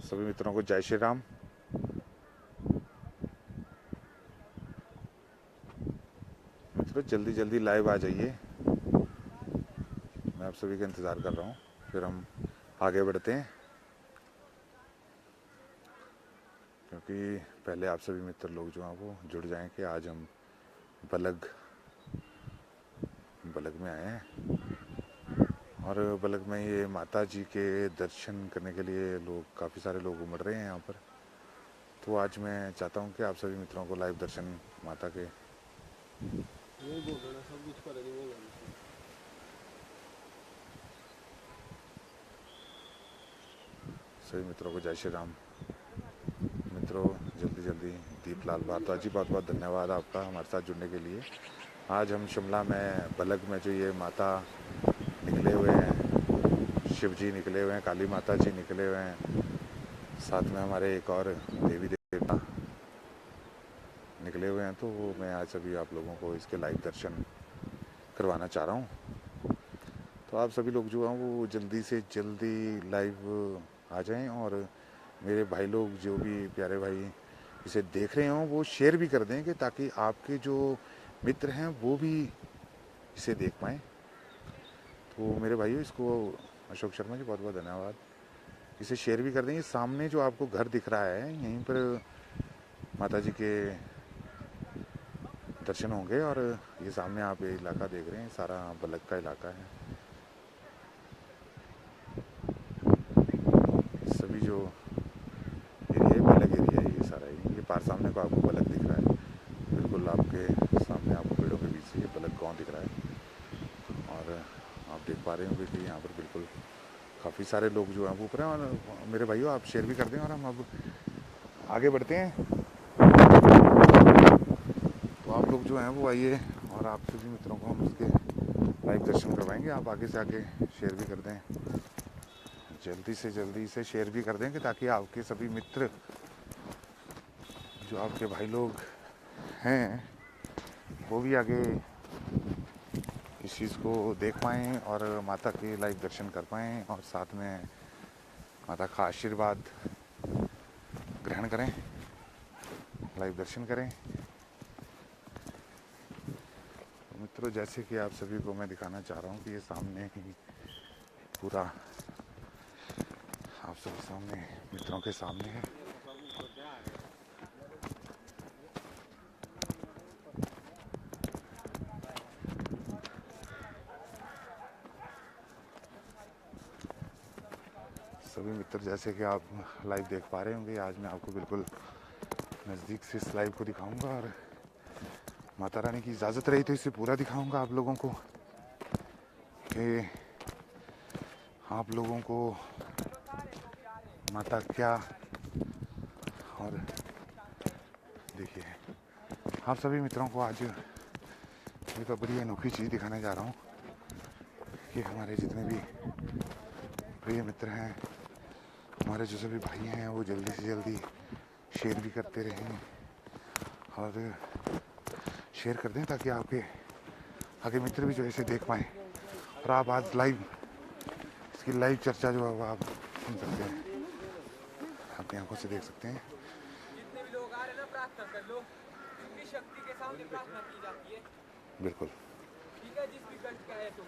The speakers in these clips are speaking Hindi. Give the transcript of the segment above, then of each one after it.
सभी मित्रों को जय श्री राम। मित्रों जल्दी जल्दी लाइव आ जाइए, मैं आप सभी का इंतज़ार कर रहा हूँ, फिर हम आगे बढ़ते हैं। क्योंकि पहले आप सभी मित्र लोग जो हैं वो जुड़ जाएं कि आज हम बलग में आए हैं और बलग में ये माता जी के दर्शन करने के लिए लोग काफ़ी सारे लोग उमड़ रहे हैं यहाँ पर। तो आज मैं चाहता हूँ कि आप सभी मित्रों को लाइव दर्शन माता के सभी मित्रों को जय श्री राम। मित्रों जल्दी जल्दी दीपलाल भारद्वाज जी बहुत बहुत धन्यवाद आपका हमारे साथ जुड़ने के लिए। आज हम शिमला में बलग में जो ये माता निकले हुए हैं, शिव जी निकले हुए हैं, काली माता जी निकले हुए हैं, साथ में हमारे एक और देवी देवता निकले हुए हैं। तो मैं आज सभी आप लोगों को इसके लाइव दर्शन करवाना चाह रहा हूँ। तो आप सभी लोग जो हैं वो जल्दी से जल्दी लाइव आ जाएं और मेरे भाई लोग जो भी प्यारे भाई इसे देख रहे हों वो शेयर भी कर दें कि ताकि आपके जो मित्र हैं वो भी इसे देख पाएँ। तो मेरे भाइयों इसको अशोक शर्मा जी बहुत बहुत धन्यवाद, इसे शेयर भी कर दें। ये सामने जो आपको घर दिख रहा है यहीं पर माता जी के दर्शन होंगे और ये सामने आप ये इलाका देख रहे हैं सारा बलग का इलाका है। सभी जो एरिया है बलग एरिया है ये सारा ही। ये पार सामने को आपको बलग दिख रहा है, बिल्कुल आपके सामने आपको पेड़ों के बीच से ये बलग गाँव दिख रहा है। और आप देख पा रहे होंगे कि यहाँ पर बिल्कुल काफ़ी सारे लोग जो हैं वो ऊपर हैं। और मेरे भाइयों आप शेयर भी कर दें और हम अब आगे बढ़ते हैं। तो आप लोग जो हैं वो आइए और आप सभी मित्रों को हम इसके लाइव दर्शन करवाएंगे। आप आगे से आगे शेयर भी कर दें, जल्दी से जल्दी इसे शेयर भी कर दें कि ताकि आपके सभी मित्र जो आपके भाई लोग हैं वो भी आगे इस चीज़ को देख पाएँ और माता के लाइव दर्शन कर पाएँ और साथ में माता का आशीर्वाद ग्रहण करें, लाइव दर्शन करें। तो मित्रों जैसे कि आप सभी को मैं दिखाना चाह रहा हूँ कि ये सामने ही पूरा आप सभी सामने मित्रों के सामने है। सभी मित्र जैसे कि आप लाइव देख पा रहे होंगे, आज मैं आपको बिल्कुल नज़दीक से इस लाइव को दिखाऊंगा और माता रानी की इजाज़त रही तो इसे पूरा दिखाऊंगा आप लोगों को कि आप लोगों को माता क्या। और देखिए आप सभी मित्रों को आज एक बड़ी अनोखी चीज़ दिखाने जा रहा हूँ कि हमारे जितने भी प्रिय मित्र हैं, हमारे जो सभी भाई हैं वो जल्दी से जल्दी शेयर भी करते रहें और शेयर कर दें ताकि आपके आगे मित्र भी जो ऐसे देख पाएँ और आप आज लाइव इसकी लाइव चर्चा जो है आप सुन सकते हैं, अपनी आंखों से देख सकते हैं। जितने भी लोग आ रहे हैं ना प्रार्थना कर लो, क्योंकि शक्ति के सामने प्रार्थना की जाती है। बिल्कुल ठीक है, जिस भी कष्ट का है तो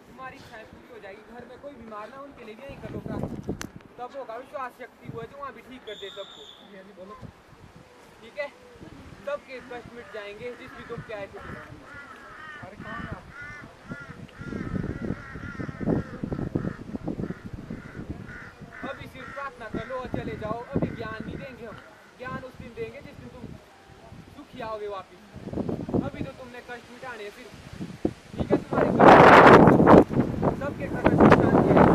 तुम्हारी इच्छाएं पूरी हो जाएगी। घर में कोई बीमार ना उनके लिए भी नहीं कर लो प्रार्थना, तब होगा विश्वास शक्ति हुआ जो वहाँ भी ठीक कर दे सबको। ठीक है, सबके कष्ट मिट जाएंगे जिस भी दुख के आए थे। अभी सिर्फ प्रार्थना कर लो और चले जाओ। अभी ज्ञान नहीं देंगे हम, ज्ञान उस दिन देंगे जिस दिन तुम सुखी आओगे वापिस। अभी तो तुमने कष्ट मिटाने हैं सिर्फ। ठीक है, तुम्हारे कष्ट सबके कष्ट मिटाने हैं।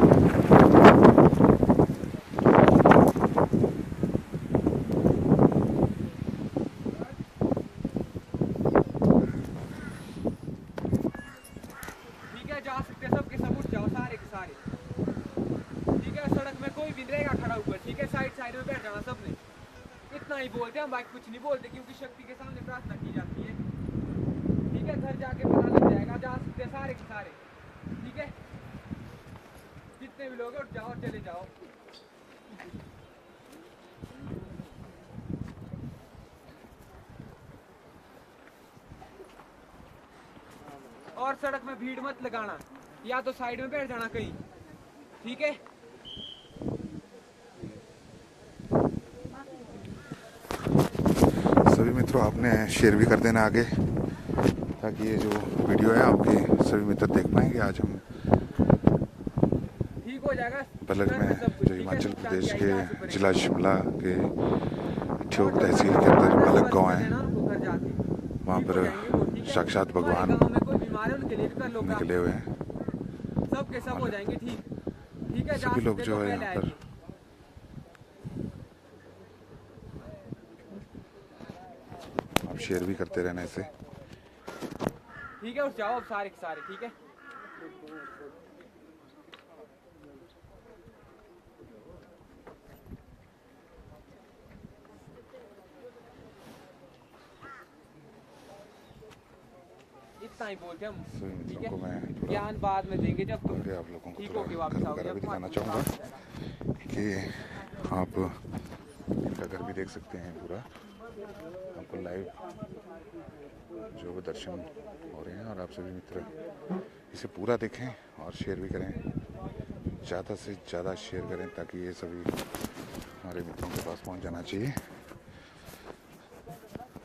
ठीक है, जा सकते सबके सब उठ जाओ, सारे के सारे। ठीक है, सड़क में कोई भी रहेगा खड़ा ऊपर। ठीक है, साइड साइड में बैठ जाना सबने। इतना ही बोलते हैं, बाकी कुछ नहीं बोलते क्योंकि शक्ति के सामने प्रार्थना की जाती है। ठीक है, घर जाके पता लग जाएगा। जा सकते हैं सारे के सारे। ठीक है, जितने भी भी लोग उठ जाओ चले जाओ। और सड़क में भीड़ मत लगाना, या तो साइड में बैठ जाना कहीं, ठीक है। सभी मित्रों आपने शेयर भी कर देना आगे, ताकि ये जो वीडियो है आपके सभी मित्र देख पाएंगे। आज हम ठीक हो जाएगा बलग घर में सब कुछ, जो ठीक है? हिमाचल नुकसान प्रदेश की के आइडिया से जिला पड़ेगी। शिमला के ठियोग और तहसील सब के अंदर कुछ बलग गाँव कर है। देना उनको घर जाके, वहाँ ठीक हो पर जाएंगे वो, ठीक है? साक्षात हमारे भगवान गांव में कोई बीमार है उनके लिए भी कर लो काम, निकले हुए हैं। सब के सब हो जाएंगे ठीक, ठीक है। जा सभी लोग सकते जो तो है पहले यहाँ आए पर थे। आप शेयर भी करते रहना इसे। ठीक है, उठ जाओ अब सारे के सारे, ठीक है। इतना ही बोलते हम, सभी ठीक मित्रों है। को मैं थोड़ा ज्ञान बाद में देंगे जब तुम आगे आप लोगों को ठीक थोड़ा होके घर वापस आओगे। वगैरह भी अब दिखाना मत- चाहूँगा कि आप इनका घर भी देख सकते हैं पूरा। आपको लाइव जो वो दर्शन हो रहे हैं, और आप सभी मित्र इसे पूरा देखें और शेयर भी करें, ज़्यादा से ज़्यादा शेयर करें, ताकि ये सभी हमारे मित्रों के पास पहुंच जाना चाहिए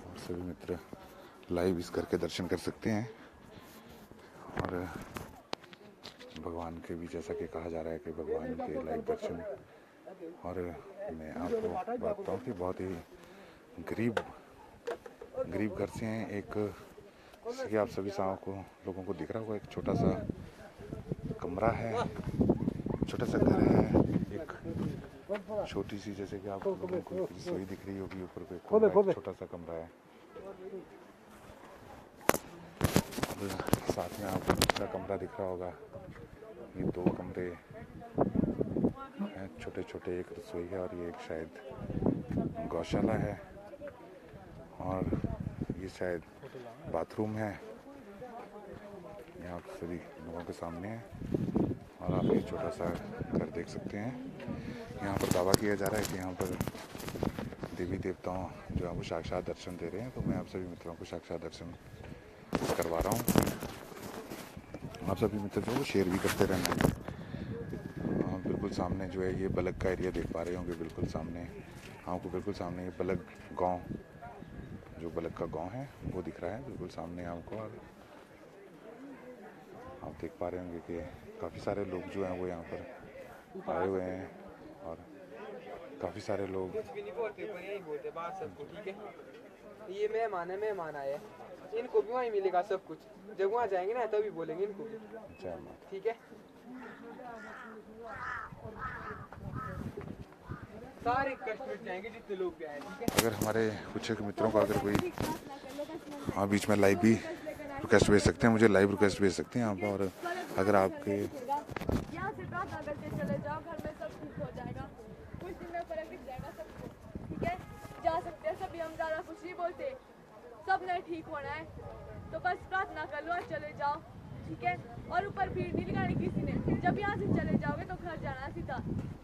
और सभी मित्र लाइव इस घर के दर्शन कर सकते हैं। और भगवान के भी, जैसा कि कहा जा रहा है कि भगवान के लाइव दर्शन, और मैं आपको बताता हूँ कि बहुत ही गरीब घर से हैं। एक, जैसे कि आप सभी लोगों को दिख रहा होगा, एक छोटा सा कमरा है, छोटा सा घर है, एक छोटी सी, जैसे कि आप लोगों को रसोई दिख रही होगी, ऊपर पे एक छोटा सा कमरा है। और साथ में आपको दूसरा कमरा दिख रहा होगा। ये दो कमरे हैं छोटे छोटे, एक रसोई है और ये एक शायद गौशाला है, और ये शायद बाथरूम है। ये आप सभी लोगों के सामने है, और आप ये छोटा सा घर देख सकते हैं। यहाँ पर दावा किया जा रहा है कि यहाँ पर देवी देवताओं जो है वो साक्षात दर्शन दे रहे हैं। तो मैं आप सभी मित्रों को साक्षात दर्शन करवा रहा हूँ। आप सभी मित्र जो वो शेयर भी करते रहना है। बिल्कुल सामने जो है ये बलग का एरिया देख पा रहे होंगे, बिल्कुल सामने आपको, बिल्कुल सामने ये बलग गांव, जो बलग का गांव है वो दिख रहा है बिल्कुल सामने आपको। और आप देख पा रहे होंगे कि काफ़ी सारे लोग जो हैं वो यहाँ पर आए हुए हैं, और काफ़ी सारे लोग कुछ भी नहीं बोलते, पर यही बोलते बात सबको, ठीक है। ये मेहमान आए हैं, इनको भी वहीं मिलेगा सब कुछ। जब वहाँ जाएंगे ना तभी बोलेंगे इनको भी, जय माता। ठीक है। सारे कष्ट मिट जाएंगे जितने लोग भी आए, ठीक है। अगर हमारे कुछ एक मित्रों का अगर कोई बीच में लाइव भी रिक्वेस्ट भेज सकते हैं, मुझे लाइव रिक्वेस्ट भेज सकते हैं आप। और अगर आपके यहाँ से प्रार्थना करके चले जाओ, घर में सब ठीक हो जाएगा, कुछ दिन में फर्क दिख जाएगा सबको, ठीक है। जा सकते हैं सभी, हम ज़्यादा कुछ नहीं बोलते, सब ने ठीक होना है, तो बस प्रार्थना कर लो और चले जाओ, ठीक है। और ऊपर भीड़ नहीं लगानी किसी ने, जब यहाँ से चले जाओगे तो घर जाना सीधा,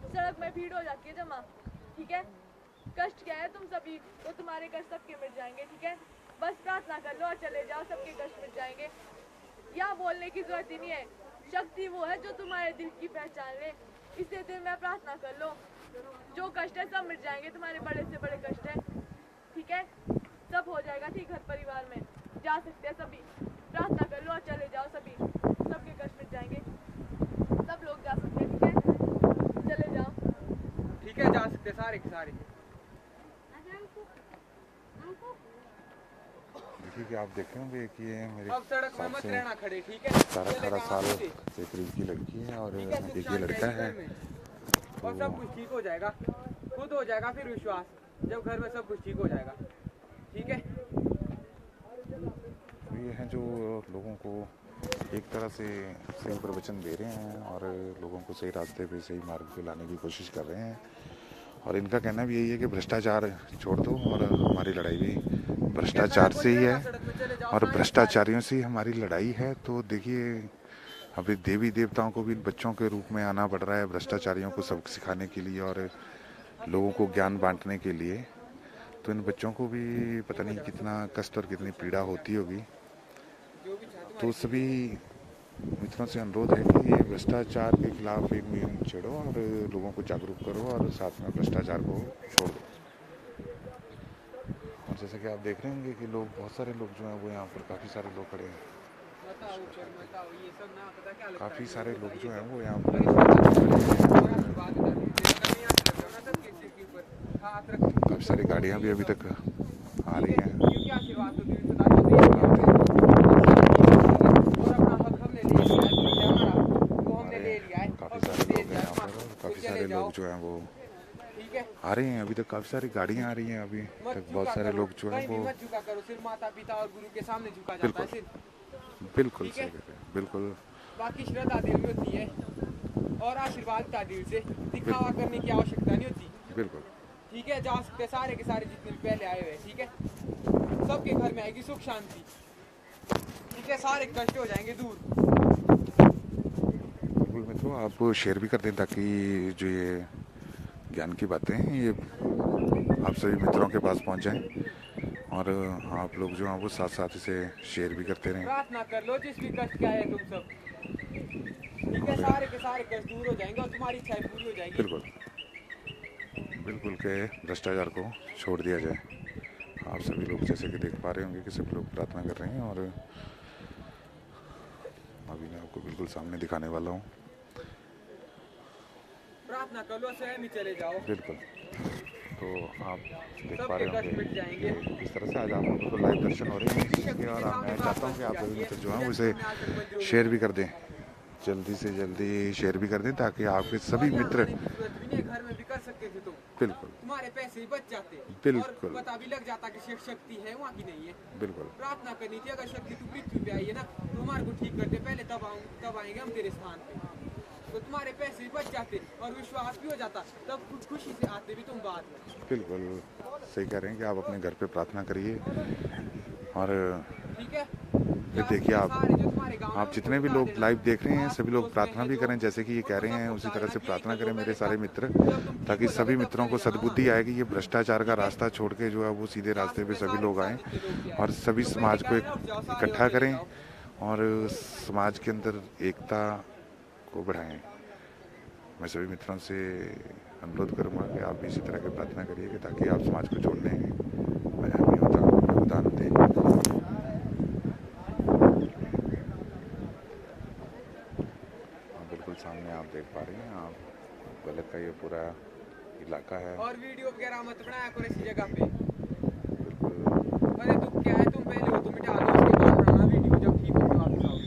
सड़क में भीड़ हो जाती है जमा, ठीक है। कष्ट क्या है तुम सभी, तो तुम्हारे कष्ट सबके मिट जाएंगे, ठीक है। बस प्रार्थना कर लो और चले जाओ, सबके कष्ट मिट जाएंगे। यहाँ बोलने की जरूरत ही नहीं है, शक्ति वो है जो तुम्हारे दिल की पहचान ले। इसलिए दिल में प्रार्थना कर लो, जो कष्ट है सब मिट जाएंगे, तुम्हारे बड़े से बड़े कष्ट है, ठीक है। सब हो जाएगा ठीक, घर परिवार में जा सकते हैं सभी, प्रार्थना कर लो और चले जाओ सभी, सबके कष्ट मिट जाएंगे, सब लोग जा सकते हैं, ठीक है। चले जाओ, ठीक है, जा सकते सारे के सारे। देखिए कि आप देख रहे होंगे कि ये मेरे अब सड़क में हिसाब मत से रहना खड़े, ठीक है। 18 साल से करीब की लड़की है, और ठीक है, एक सुख ये शांति लड़का आएगी है। घर में, और सब कुछ ठीक हो जाएगा, खुद हो जाएगा फिर विश्वास, जब घर में सब कुछ ठीक हो जाएगा, ठीक है। ये हैं जो लोगों को एक तरह से सही प्रवचन दे रहे हैं, और लोगों को सही रास्ते पे, सही मार्ग पे लाने की कोशिश कर रहे हैं। और इनका कहना भी यही है कि भ्रष्टाचार छोड़ दो, और हमारी लड़ाई भी भ्रष्टाचार से ही है, और भ्रष्टाचारियों से ही हमारी लड़ाई है। तो देखिए अभी देवी देवताओं को भी बच्चों के रूप में आना पड़ रहा है, भ्रष्टाचारियों को सबक सिखाने के लिए और लोगों को ज्ञान बांटने के लिए। तो इन बच्चों को भी पता नहीं कितना कष्ट और कितनी पीड़ा होती होगी। तो सभी मित्रों से अनुरोध है कि ये भ्रष्टाचार के खिलाफ एक मुहिम छेड़ो और लोगों को जागरूक करो और साथ में भ्रष्टाचार को छोड़ दो। और जैसे कि आप देख रहे होंगे कि लोग, बहुत सारे लोग जो हैं वो यहाँ पर काफ़ी सारे लोग खड़े हैं। काफ़ी सारे लोग जो हैं वो यहाँ पर काफ़ी सारी गाड़ियाँ भी अभी तक आ रही हैं। काफ़ी सारे लोग जो हैं वो आ रहे हैं, अभी तक काफ़ी सारी गाड़ियाँ आ रही हैं। अभी तक बहुत सारे लोग जो हैं वो माता पिता और गुरु के सामने झुका जाता बिल्कुल है। बिल्कुल सही कह रहे हैं, बिल्कुल। बाकी श्रद्धा देवी होती है और आशीर्वाद का दिल से दिखावा करने की आवश्यकता नहीं होती। बिल्कुल ठीक है, जा सकते सारे के सारे जितने भी पहले आए हुए हैं। ठीक है, सबके घर में आएगी सुख शांति। ठीक है, सारे कष्ट हो जाएंगे दूर। बिल्कुल मित्रों, आप शेयर भी कर दें ताकि जो ये ज्ञान की बातें हैं ये आप सभी मित्रों के पास पहुंच जाएं और आप लोग जो हैं वो साथ साथ इसे शेयर भी करते रहें। प्रार्थना कर लो जिस भी कष्ट के आए तुम सब। ठीक है, सारे के सारे कष्ट दूर हो जाएंगे और तुम्हारी इच्छाएं पूरी हो जाएंगी। बिल्कुल बिल्कुल के भ्रष्टाचार को छोड़ दिया जाए। आप सभी लोग जैसे कि देख पा रहे होंगे कि सभी लोग प्रार्थना कर रहे हैं और अभी मैं आपको बिल्कुल सामने दिखाने वाला हूँ। प्रार्थना कर लो, स्वयं ही चले जाओ। बिल्कुल, तो आप देख पा रहे होंगे कि इस तरह से आज आप लोगों को लाइव दर्शन हो रहे हैं और मैं चाहता हूँ कि आप सभी मित्र जो हैं वो इसे शेयर भी कर दें, जल्दी से जल्दी शेयर भी कर दें ताकि आपके सभी मित्र घर में भी कर सकते थे तुम। बिल्कुल तुम्हारे पैसे भी बच जाते। बिल्कुल पता भी लग जाता कि शक्ति है वहाँ की नहीं है। बिल्कुल प्रार्थना करनी थी, अगर शक्ति तू पृथ्वी पे आई है ना तो हमारे को ठीक करते पहले, तब आएंगे हम तेरे स्थान पे। तो तुम्हारे पैसे भी बच जाते और विश्वास भी हो जाता, तब खुशी से आते भी तुम बाद में। बिल्कुल सही कह रहे हैं कि आप अपने घर पे प्रार्थना करिए और ठीक है, ये देखिए आप जितने भी लोग लाइव देख रहे हैं सभी लोग प्रार्थना भी करें, जैसे कि ये कह रहे हैं उसी तरह से प्रार्थना करें मेरे सारे मित्र, ताकि सभी मित्रों को सद्बुद्धि आए कि ये भ्रष्टाचार का रास्ता छोड़ के जो है वो सीधे रास्ते पे सभी लोग आएँ और सभी समाज को इकट्ठा करें और समाज के अंदर एकता को बढ़ाएं। मैं सभी मित्रों से अनुरोध करूंगा कि आप भी इसी तरह की प्रार्थना करिए कि ताकि आप समाज को जोड़ने में योगदान दें। बिल्कुल सामने आप देख पा रहे हैं, आप गलत का ये पूरा इलाका है और वीडियो वगैरह मत बनाया करो इसी जगह पे। बिल्कुल। अरे तुम क्या है, तुम पहले हो तो मिटा दो, उसके बाद बनाना वीडियो जब ठीक हो वापस आओ।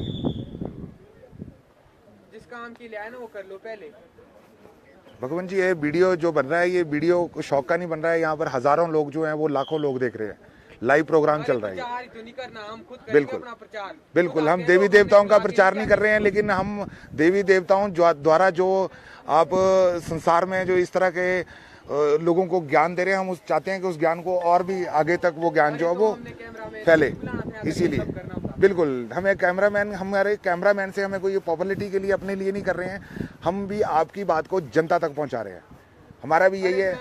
जिस काम के लिए आए ना वो कर लो पहले। भगवान जी, ये वीडियो जो बन रहा है ये वीडियो शौक का नहीं बन रहा है, यहाँ पर हजारों लोग जो हैं वो लाखों लोग देख रहे हैं, लाइव प्रोग्राम चल रहा है। तो नहीं करना, हम खुद बिल्कुल प्रचार। बिल्कुल, हम देवी देवताओं का प्रचार नहीं कर रहे हैं, लेकिन हम देवी देवताओं द्वारा जो आप संसार में जो इस तरह के लोगों को ज्ञान दे रहे हैं, हम उस चाहते हैं कि उस ज्ञान को और भी आगे तक वो ज्ञान जो है वो फैले। इसीलिए बिल्कुल हमें हमारे कैमरामैन से हमें कोई पॉपुलैरिटी के लिए अपने लिए नहीं कर रहे हैं, हम भी आपकी बात को जनता तक पहुंचा रहे हैं, हमारा भी यही है।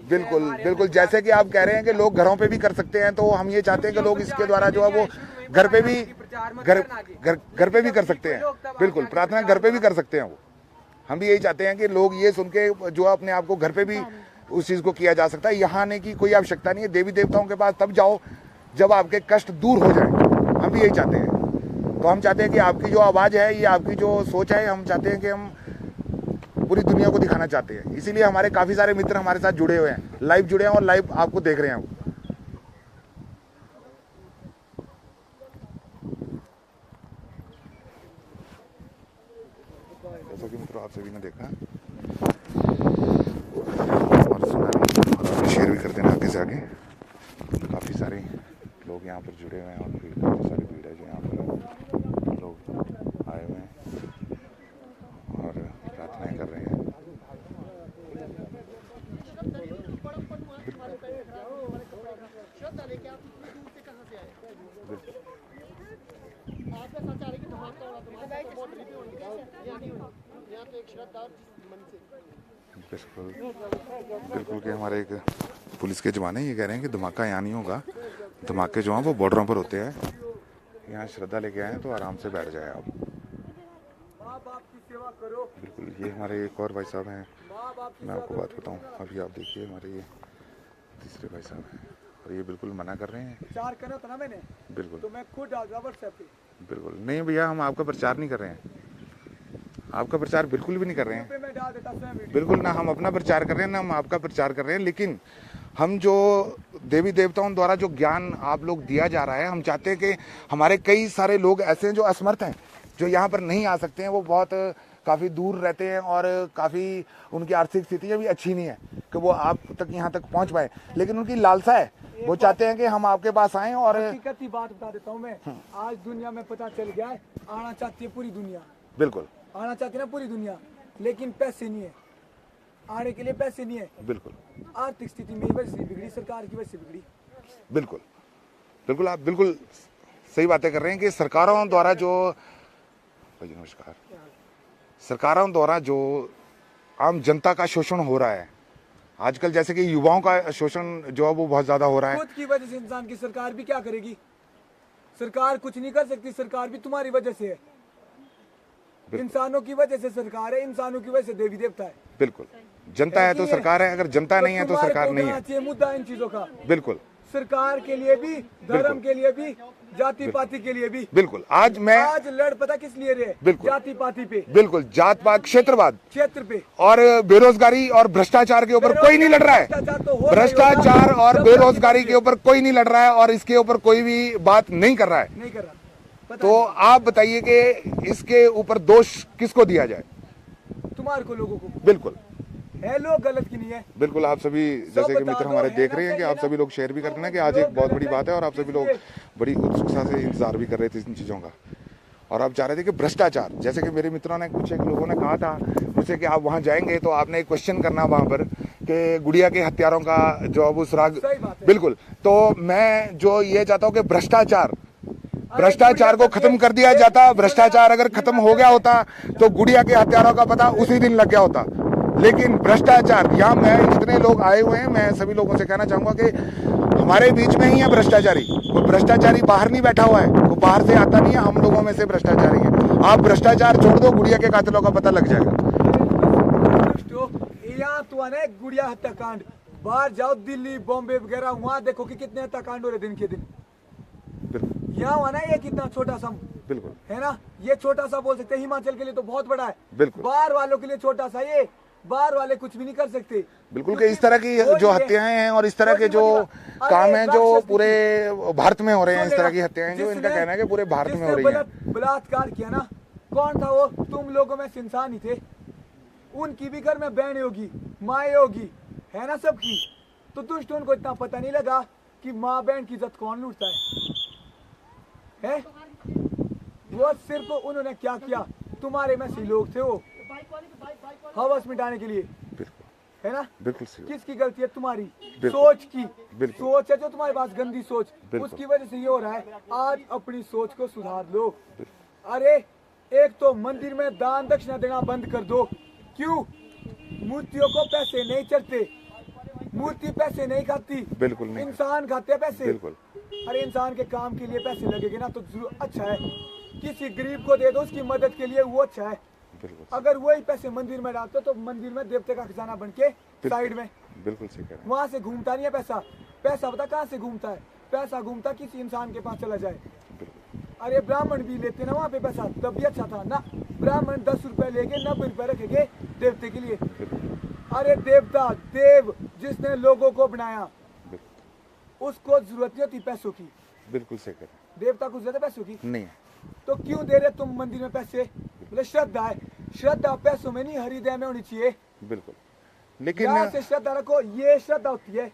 बिल्कुल बिल्कुल, जैसे कि आप कह रहे हैं कि लोग घरों पे भी कर सकते हैं, तो हम ये चाहते हैं कि लोग इसके द्वारा जो है वो घर पे भी घर पे भी कर सकते हैं। बिल्कुल, प्रार्थना घर पे भी कर सकते हैं वो, हम भी यही चाहते हैं कि लोग ये सुन के जो अपने आप को घर पे भी उस चीज़ को किया जा सकता है। यहाँ आने की कोई आवश्यकता नहीं है, देवी देवताओं के पास तब जाओ जब आपके कष्ट दूर हो जाए, हम भी यही चाहते हैं। तो हम चाहते हैं कि आपकी जो आवाज़ है, ये आपकी जो सोच है, हम चाहते हैं कि हम पूरी दुनिया को दिखाना चाहते हैं। इसीलिए हमारे काफ़ी सारे मित्र हमारे साथ जुड़े हुए हैं, लाइव जुड़े हैं और लाइव आपको देख रहे हैं। जैसा कि मित्रों आप सभी ने देखा और सुना और शेयर भी कर देना आगे से आगे। काफ़ी सारे लोग यहाँ पर जुड़े हुए हैं और काफ़ी सारी भीड़ है जो यहाँ पर लोग आए हुए हैं और प्रार्थनाएं कर रहे हैं। आपका बिल्कुल बिल्कुल कि हमारे एक पुलिस के जवान हैं, ये कह रहे हैं कि धमाका यहाँ नहीं होगा, धमाके जो हैं वो बॉर्डरों पर होते हैं। यहाँ श्रद्धा लेके आए हैं तो आराम से बैठ जाए आप। बिल्कुल, ये हमारे एक और भाई साहब हैं, मैं आपको बात बताऊं, अभी आप देखिए हमारे ये तीसरे भाई साहब हैं और ये बिल्कुल मना कर रहे हैं। प्रचार करा था ना मैंने, बिल्कुल तो मैं खुद डाल रहा व्हाट्सएप पे। बिल्कुल नहीं भैया, हम आपका प्रचार नहीं कर रहे हैं, आपका प्रचार बिल्कुल भी नहीं कर रहे हैं। मैं डाल देता स्वयं वीडियो। बिल्कुल ना हम अपना प्रचार कर रहे हैं ना हम आपका प्रचार कर रहे हैं, लेकिन हम जो देवी देवताओं द्वारा जो ज्ञान आप लोग दिया जा रहा है, हम चाहते हैं कि हमारे कई सारे लोग ऐसे हैं जो असमर्थ हैं, जो यहाँ पर नहीं आ सकते हैं, वो बहुत काफ़ी दूर रहते हैं और काफ़ी उनकी आर्थिक स्थिति भी अच्छी नहीं है कि वो आप तक यहाँ तक पहुँच पाए, लेकिन उनकी लालसा है, वो चाहते हैं कि हम आपके पास आएँ। और हकीकत की बात बता देता हूँ मैं, आज दुनिया में पता चल गया है, आना चाहती है पूरी दुनिया, बिल्कुल आना चाहती है ना पूरी दुनिया, लेकिन पैसे नहीं है, आने के लिए पैसे नहीं है। बिल्कुल आर्थिक स्थिति मेरी वजह से बिगड़ी, सरकार की वजह से बिगड़ी। बिल्कुल बिल्कुल आप बिल्कुल सही बातें कर रहे हैं कि सरकारों द्वारा जो, नमस्कार, सरकारों द्वारा जो आम जनता का शोषण हो रहा है आजकल, जैसे कि युवाओं का शोषण जो है वो बहुत ज्यादा हो रहा है। खुद की वजह से इंसान की सरकार भी क्या करेगी? सरकार कुछ नहीं कर सकती, सरकार भी तुम्हारी वजह से है। इंसानों की वजह से सरकार है, इंसानों की वजह से देवी देवता है। बिल्कुल, जनता है तो सरकार है, अगर जनता नहीं है तो सरकार नहीं है। मुद्दा इन चीजों का, बिल्कुल, सरकार के लिए भी, धर्म के लिए भी, जाति पाति के लिए भी। बिल्कुल, आज लड़ पता किस लिए रहे? बिल्कुल, जाति पाति पे, बिल्कुल, जात पात, क्षेत्र पे, और बेरोजगारी और भ्रष्टाचार के ऊपर कोई नहीं लड़ रहा है। भ्रष्टाचार और बेरोजगारी के ऊपर कोई नहीं लड़ रहा है और इसके ऊपर कोई भी बात नहीं कर रहा है। तो आप बताइए कि इसके ऊपर दोष किसको दिया जाए? तुम्हारे को, लोगों को। बिल्कुल है, लोग गलत की नहीं है। बिल्कुल, आप सभी जैसे कि मित्र हमारे देख रहे हैं कि आप सभी लोग शेयर भी करते हैं कि आज एक बहुत बड़ी बात है और आप सभी लोग बड़ी उत्सुकता से इंतजार भी कर रहे थे इन चीज़ों का, और आप चाह रहे थे कि भ्रष्टाचार, जैसे कि मेरे मित्रों ने, कुछ एक लोगों ने कहा था मुझसे कि आप वहाँ जाएंगे तो आपने एक क्वेश्चन करना वहाँ पर कि गुड़िया के हत्यारों का जो अब उस राग, बिल्कुल, तो मैं जो ये चाहता हूँ कि भ्रष्टाचार को खत्म कर दिया जाता। भ्रष्टाचार अगर खत्म हो गया होता तो गुड़िया के हत्यारों का पता उसी दिन लग गया होता, लेकिन भ्रष्टाचार, यहाँ मैं जितने लोग आए हुए हैं, मैं सभी लोगों से कहना चाहूंगा कि हमारे बीच में ही है भ्रष्टाचारी। वो भ्रष्टाचारी बाहर नहीं बैठा हुआ है, वो बाहर से आता नहीं है, हम लोगों में से भ्रष्टाचारी है। आप भ्रष्टाचार छोड़ दो, गुड़िया के कातिलों का पता लग जाएगा। गुड़िया हत्याकांड, बाहर जाओ दिल्ली बॉम्बे वगैरह, वहाँ देखो कि कितने हत्याकांड हो रहे दिन के दिन। यहाँ हुआ ना ये कितना छोटा सा, बिल्कुल है ना, ये छोटा सा बोल सकते हैं, हिमाचल के लिए तो बहुत बड़ा है, बिल्कुल, बाहर वालों के लिए छोटा सा, ये बाहर वाले कुछ भी नहीं कर सकते। बिल्कुल कि इस तरह की जो हत्याएं हैं और इस तरह के जो काम हैं जो पूरे भारत में हो रहे हैं, इस तरह की हत्याएं जो इनका कहना है कि पूरे भारत में हो रही हैं। बलात्कार किया ना, कौन था वो? तुम लोगों में इंसान ही थे, उनकी भी घर में बहन होगी, माए होगी, है ना सबकी। तो दुष्ट उनको इतना पता नहीं लगा कि माँ बहन की इज्जत कौन लूटता है? वो सिर्फ उन्होंने क्या किया, तुम्हारे में से लोग थे वो हवस मिटाने के लिए, है ना। बिल्कुल किसकी गलती है? तुम्हारी सोच की। सोच है जो तुम्हारे पास, गंदी सोच, उसकी वजह से ये हो रहा है। आज अपनी सोच को सुधार लो। अरे एक तो मंदिर में दान दक्षिणा देना बंद कर दो। क्यों? मूर्तियों को पैसे नहीं चढ़ते, मूर्ति पैसे नहीं खाती, बिल्कुल नहीं, इंसान खाते हैं पैसे। बिल्कुल। अरे इंसान के काम के लिए पैसे लगेंगे ना तो अच्छा है, किसी गरीब को दे दो उसकी मदद के लिए, वो अच्छा है। अगर वही पैसे मंदिर में डालते तो मंदिर में देवते का खजाना बन के साइड में, बिल्कुल सही कह रहे हैं, वहां से घूमता नहीं है पैसा। पैसा पता कहाँ से घूमता है? पैसा घूमता किसी इंसान के पास चला जाए। अरे ब्राह्मण भी लेते ना वहाँ पे पैसा, तब भी अच्छा था ना। ब्राह्मण 10 रुपए लेके 90 रुपए रखेंगे देवते के लिए। अरे देवता, देव जिसने लोगों को बनाया, उसको जरूरत नहीं होती पैसों की। बिल्कुल सही कह रहे हैं। देवता को जरूरत है पैसों की? नहीं है। तो क्यों दे रहे तुम मंदिर में पैसे? बोले श्रद्धा है। श्रद्धा पैसों में नहीं, हृदय में होनी चाहिए। बिल्कुल, लेकिन यहाँ से श्रद्धा रखो, ये श्रद्धा होती है।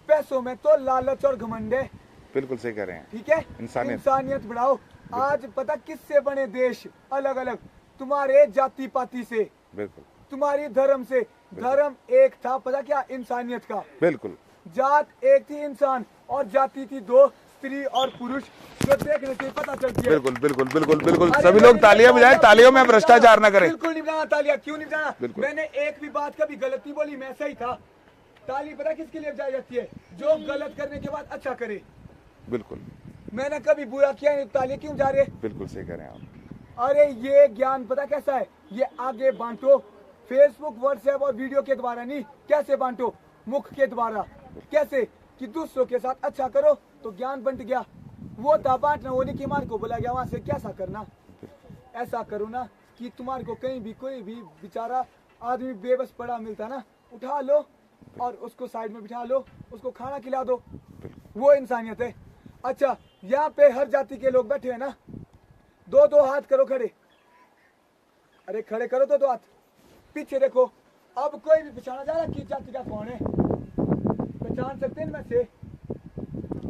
पैसों में तो लालच और घमंड है। बिल्कुल सही कह रहे हैं। ठीक है, इंसानियत बढ़ाओ। आज पता किससे बने देश? अलग अलग, तुम्हारे जाति पाति से, बिल्कुल, तुम्हारी धर्म से। धर्म एक था, पता क्या? इंसानियत का। बिल्कुल, जात एक थी इंसान और जाति थी दो, स्त्री और पुरुष जो देखने से पता चलती है। बिल्कुल बिल्कुल बिल्कुल बिल्कुल अरे सभी मैंने लोग तालियां बजाएं, तालियों में भ्रष्टाचार न करें। बिल्कुल नहीं बजाना तालियां, क्यों नहीं बजाना? बिल्कुल। मैंने एक भी बात कभी गलत नहीं बोली, मैं सही था। ताली पता किसके लिए बजाई जाती है? जो गलत करने के बाद अच्छा करे। बिल्कुल मैंने कभी बुरा किया नहीं, तालियां क्यों बजा रहे? बिल्कुल सही कह रहे हैं आप। अरे ये ज्ञान पता कैसा है? ये आगे बांटो, फेसबुक व्हाट्सएप और वीडियो के द्वारा नहीं। कैसे बांटो? मुख के द्वारा। कैसे? कि दूसरों के साथ अच्छा करो तो ज्ञान बंट गया। वो था बांटना, वो नहीं कि हमारे को बोला गया वहां से कैसा करना। ऐसा करो ना कि तुम्हारे को कहीं भी कोई भी बेचारा आदमी बेबस पड़ा मिलता ना, उठा लो और उसको साइड में बिठा लो, उसको खाना खिला दो। वो इंसानियत है। अच्छा, यहाँ पे हर जाति के लोग बैठे हैं ना, दो दो हाथ करो खड़े। अरे खड़े करो तो दो हाथ, पीछे देखो। अब कोई भी पहचाना जा रहा कि जाति का कौन है? पहचान सकते हैं इनमें से?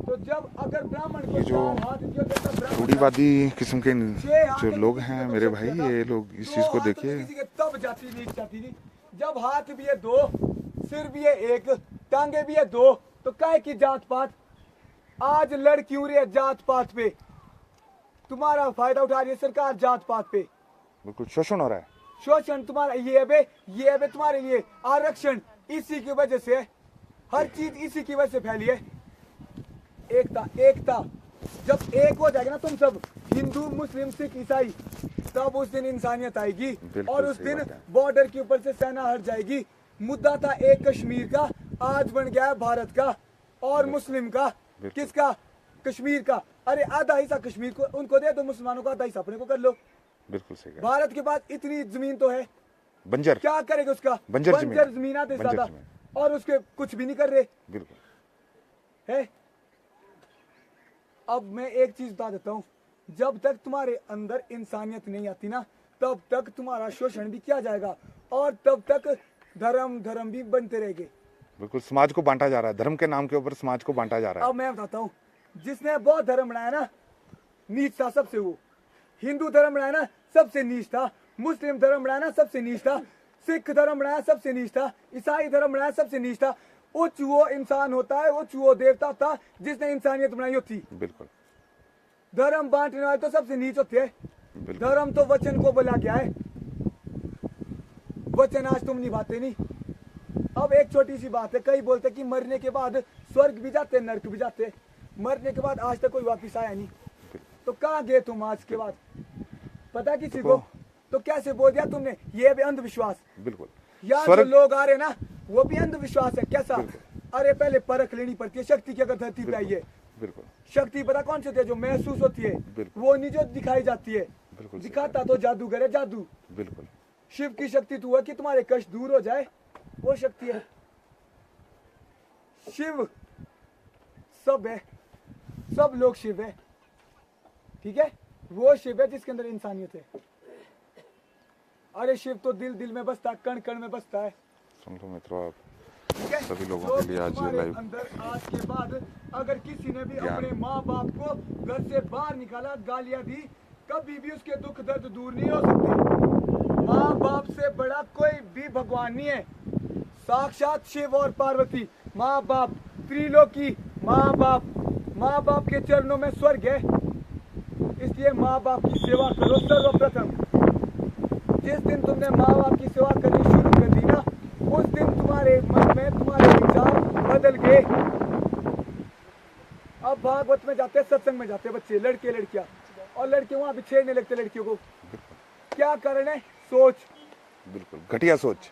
तो जब अगर ब्राह्मण को ये जो चार हाथ दिए तो सब ब्राह्मण रूढ़िवादी किस्म के छह हाथ जो है, लोग किसी हैं के मेरे तो भाई, सबसे ये ज्यादा। लोग इस दो चीज को हाथ तो देखिए। किसी के तब जाति नहीं। जब हाथ भी है दो, सिर भी है एक, टांगे भी है दो, तो काहे की जात पात? आज लड़ क्यों रही है जात पात पे? तुम्हारा फायदा उठा रही है सरकार जात पात पे। बिल्कुल शोषण हो रहा है। शोषण तुम्हारा ये है बे तुम्हारे लिए। आरक्षण इसी की वजह से, हर चीज इसी की वजह से फैली है। एकता जब एक हो जाएगा ना तुम सब, हिंदू मुस्लिम सिख ईसाई, तब उस दिन इंसानियत आएगी। बिल्कुल और उस सही दिन बात है। बॉर्डर के ऊपर से सेना हट जाएगी। मुद्दा था एक कश्मीर का, आज बन गया है भारत का और मुस्लिम का। बिल्कुल। किसका? कश्मीर का। अरे आधा हिस्सा कश्मीर को उनको दे दो, मुसलमानों को आधा हिस्सा अपने को कर लो। बिल्कुल सही कह रहे भारत के पास इतनी जमीन तो है, हैं। बंजर। क्या करेगा उसका? बंजर जमीन आते बंजर ज्यादा, जमीन। और उसके कुछ भी नहीं कर रहे बिल्कुल। है। अब मैं एक चीज बता देता हूँ, जब तक तुम्हारे अंदर इंसानियत नहीं आती ना, तब तक तुम्हारा शोषण भी किया जाएगा और तब तक धर्म भी बनते रहेंगे। बिल्कुल समाज को बांटा जा रहा है, धर्म के नाम के ऊपर समाज को बांटा जा रहा है। अब मैं बताता हूँ, जिसने बौद्ध धर्म बनाया ना, नीच था सबसे। वो हिंदू धर्म बनाया ना, सबसे नीच था। मुस्लिम धर्म बनाया ना, सबसे नीच था। सिख धर्म बनाया, सबसे नीच था। ईसाई धर्म बनाया, सबसे नीच था। उच्च वो इंसान होता है, उच्च वो देवता था जिसने इंसानियत बनाई होती। बिल्कुल धर्म बांटने वाले तो सबसे नीच होते हैं। बिल्कुल। धर्म तो वचन को बोला गया है, वचन आज तुम निभाते नहीं। अब एक छोटी सी बात है, कई बोलते कि मरने के बाद स्वर्ग भी जाते, नरक भी जाते। मरने के बाद आज तक कोई वापिस आया नहीं, तो कहाँ गए तुम आज के बाद? पता किसी को? तो कैसे बोल दिया तुमने? ये भी अंधविश्वास। बिल्कुल। यहाँ जो लोग आ रहे ना, वो भी अंधविश्वास है। कैसा? अरे पहले परख लेनी पड़ती है शक्ति की। अगर धरती पे आई है, बिल्कुल शक्ति पता कौन सी होती है? जो महसूस होती है, बिल्कुल। वो नहीं जो दिखाई जाती है। बिल्कुल सही दिखाता तो जादूगर है, जादू। बिल्कुल शिव की शक्ति तो है कि तुम्हारे कष्ट दूर हो जाए, वो शक्ति है। शिव सब है, सब लोग शिव है, ठीक है? वो शिव है जिसके अंदर इंसानियत है। अरे शिव तो दिल दिल में बसता है, कण कण में बसता है, सुन लो मित्रों, आप ठीक है? सभी लोगों तो के लिए आज ये तुम्हारे लाइव अंदर आज के बाद अगर किसी ने भी ज्ञान। अपने माँ बाप को घर से बाहर निकाला, गालियां दी, कभी भी उसके दुख दर्द दूर नहीं हो सकते। माँ बाप से बड़ा कोई भी भगवान नहीं है। साक्षात शिव और पार्वती, माँ बाप, त्रिलोकी, माँ बाप के चरणों में स्वर्ग है। इसलिए माँ बाप की सेवा करो सर्वप्रथम। जिस दिन तुमने माँ बाप की सेवा करनी शुरू कर दी ना, उस दिन तुम्हारे मन में तुम्हारे विचार बदल गए। अब भागवत में जाते, सत्संग में जाते बच्चे, लड़के लड़कियां, और लड़के वहां भी छेड़ने लगते लड़कियों को। क्या कारण है? सोच। बिल्कुल घटिया सोच।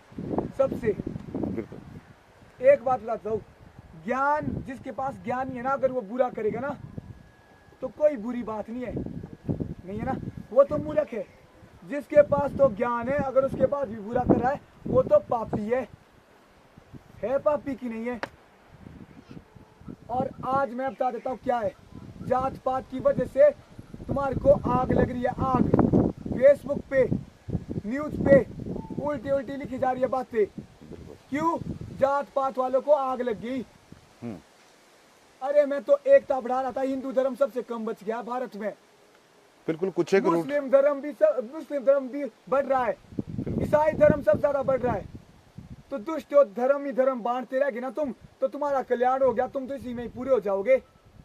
सबसे बिल्कुल एक बात बताता हूँ, ज्ञान जिसके पास ज्ञान नहीं है ना, अगर वो बुरा करेगा ना, तो कोई बुरी बात नहीं है, नहीं है ना, वो तो मूर्ख है। जिसके पास तो ज्ञान है, अगर उसके पास भी बुरा कर रहा है, वो तो पापी है पापी की नहीं है। और आज मैं बता देता हूँ क्या है। जात पात की वजह से तुम्हारे को आग लग रही है, आग। फेसबुक पे, न्यूज पे उल्टी उल्टी लिखी जा रही है बातें। क्यों? जात पात वालों को आग लग गई। अरे मैं तो एकता बढ़ा रहा था, हिंदू धर्म सबसे कम बच गया भारत में। बिल्कुल कुछ एक रूट। मुस्लिम धर्म भी बढ़ रहा है, ईसाई धर्म सब ज्यादा बढ़ रहा है। तो दुष्ट हो, धर्म ही धर्म बांटते रहोगे ना तुम, तो तुम्हारा कल्याण हो गया, तुम तो इसी में ही पूरे हो जाओगे।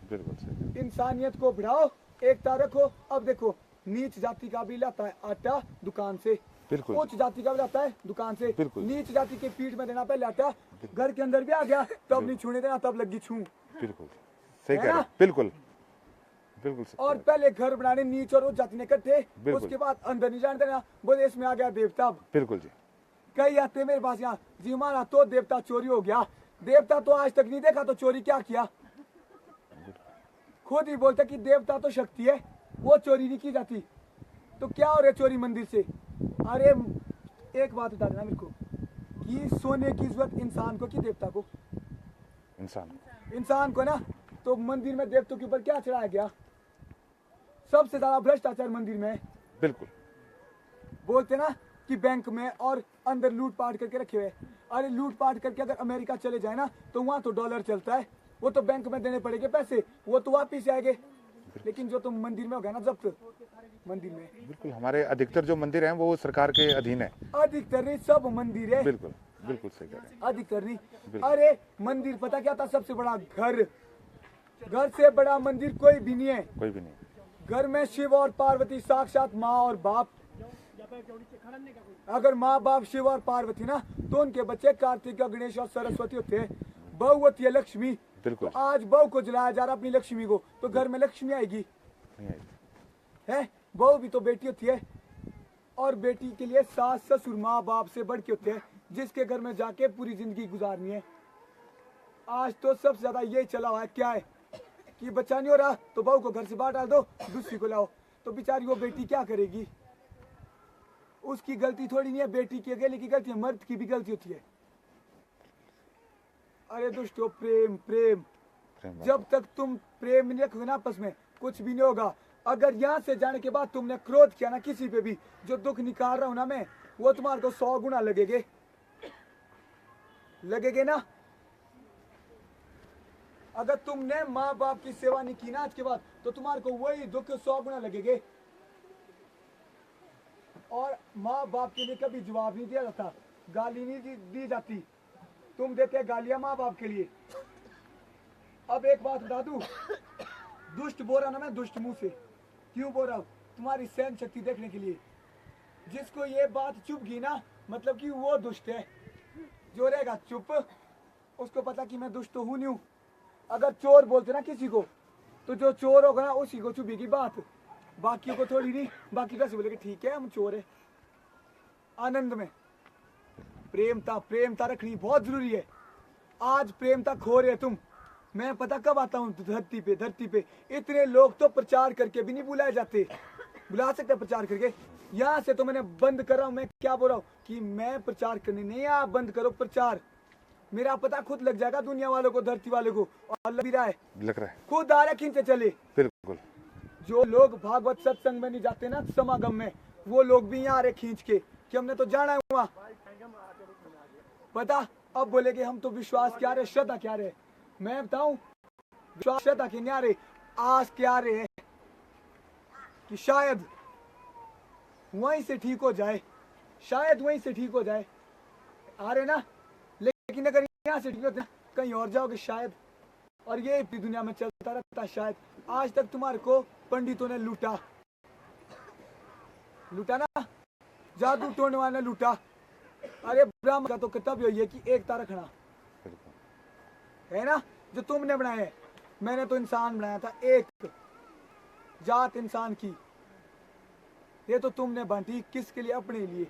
बिल्कुल सही। इंसानियत को बढ़ाओ, एकता रखो। अब देखो, नीच जाति का भी लाता है आटा दुकान से, बिल्कुल उच्च जाति का भी लाता है दुकान से। बिल्कुल। नीच जाति के पीठ में देना पहले आटा, घर के अंदर भी आ गया तब नहीं छूने देना, तब लगी छू। बिल्कुल सही है कह रहे ना? हैं। बिल्कुल बिल्कुल सही और कह रहे पहले घर बनाने नीच और उच्च जाति ने इकट्ठे, बिल्कुल। उसके बाद अंदर नहीं जाने देना, बोले इसमें आ गया देवता। हैं। बिल्कुल जी। कई आते मेरे पास यहाँ, जी हमारा तो देवता चोरी हो गया। देवता तो आज तक नहीं देखा तो चोरी क्या किया? खुद ही बोलता कि देवता तो शक्ति है, वो चोरी नहीं की जाती। तो क्या हो रहा है चोरी मंदिर से? अरे एक बात बता देना मेरे को, कि सोने की जरूरत इंसान को कि देवता को? इंसान को ना। तो मंदिर में देवताओं के ऊपर क्या चढ़ाया गया? सबसे ज्यादा भ्रष्टाचार मंदिर में है। बिल्कुल बोलते ना कि बैंक में और अंदर लूटपाट करके रखे हुए। अरे लूटपाट करके अगर अमेरिका चले जाए ना तो वहां तो डॉलर चलता है, वो तो बैंक में देने पड़ेंगे पैसे, वो तो वापिस आएंगे। लेकिन जो तुम मंदिर में हो गया ना जब्त, मंदिर में बिल्कुल हमारे अधिकतर जो मंदिर हैं वो सरकार के अधीन है। अधिकतर नहीं, सब मंदिर है। बिल्कुल बिल्कुल सही कह रहे हैं। अधिकतर नहीं। बिल्कुल। अरे मंदिर पता क्या था? सबसे बड़ा घर, घर से बड़ा मंदिर कोई भी नहीं है। कोई भी नहीं। घर में शिव और पार्वती, साक्षात माँ और बाप। अगर माँ बाप शिव और पार्वती ना, तो उनके बच्चे कार्तिक, गणेश और सरस्वती होते हैं। बहू होती है लक्ष्मी। बिल्कुल। तो आज बहू को जलाया जा रहा अपनी लक्ष्मी को, तो घर में लक्ष्मी आएगी? नहीं आएगी। है? बहू भी तो बेटी होती है, और बेटी के लिए सास ससुर माँ बाप से बढ़ के होते हैं, जिसके घर में जाके पूरी जिंदगी गुजारनी है। आज तो सबसे ज्यादा यही चला हुआ है। क्या है कि बच्चा नहीं हो रहा तो बहू को घर से बाहर डाल दो, दूसरी को लाओ। तो बेचारी वो बेटी क्या करेगी? उसकी गलती थोड़ी नहीं है, बेटी की अकेले की गलती है, मर्द की भी गलती होती है। अरे दोस्तों, प्रेम प्रेम, प्रेम जब तक तुम प्रेम नहीं रखोगे ना आपस में, कुछ भी नहीं होगा। अगर यहाँ से जाने के बाद तुमने क्रोध किया ना किसी पे भी, जो दुख निकाल रहा हूं ना मैं, वो तुम्हारे को 100 गुना लगेगे, लगेगे ना। अगर तुमने माँ बाप की सेवा नहीं की ना आज के बाद, तो तुम्हारे को वही दुख 100 गुना लगेगे। और माँ बाप के लिए कभी जवाब नहीं दिया जाता, गाली नहीं दी जाती। तुम देते गालियां माँ बाप के लिए। अब एक बात बता दूं, दुष्ट बोल रहा ना मैं, दुष्ट मुंह से क्यों बोल रहा हूं? तुम्हारी सहन शक्ति देखने के लिए। जिसको ये बात चुप गई ना, मतलब कि वो दुष्ट है। जो रहेगा चुप, उसको पता कि मैं दुष्ट तो हूं नहीं हूं। अगर चोर बोलते ना किसी को, तो जो चोर होगा ना उसी को चुभेगी बात, बाकियों को थोड़ी नहीं। बाकी कैसे बोलेंगे ठीक है हम चोर है। आनंद में प्रेमता रखनी बहुत जरूरी है। आज प्रेमता खो रहे तुम। मैं पता कब आता हूँ धरती पे इतने लोग तो प्रचार करके भी नहीं बुलाए जाते। बुला सकते प्रचार करके? यहाँ से तो मैंने बंद कर रहा हूँ। मैं क्या बोल रहा हूँ कि मैं प्रचार करने नहीं, आप बंद करो प्रचार। मेरा पता खुद लग जाएगा दुनिया वालों को, धरती वालों को, और लग भी रहा है, लग रहा है। खुद आ रहा है खींचे चले। बिल्कुल। जो लोग भागवत सत्संग में नहीं जाते ना, समागम में, वो लोग भी यहाँ आ रहे खींच के कि हमने तो जाना है वहाँ। पता अब बोलेगे हम तो विश्वास क्या रहे, श्रद्धा क्या रहे। मैं बताऊं, विश्वास श्रद्धा के नहीं आ रहे, आस के आ रहे हैं कि शायद वहीं से ठीक हो जाए, शायद वहीं से ठीक हो जाए। आ रहे ना, लेकिन अगर यहाँ से ठीक होते ना, कहीं और जाओगे शायद। और ये भी दुनिया में चलता रहता है शायद। आज तक तुम्हारे को पंडितों ने लूटा ना, जादू टोने वाले ने लूटा। अरे ब्राह्मण का तो कर्तव्य है कि एकता रखना है ना, जो तुमने बनाए है। मैंने तो इंसान बनाया था, एक जात इंसान की, ये तो तुमने बांटी किसके लिए? अपने लिए,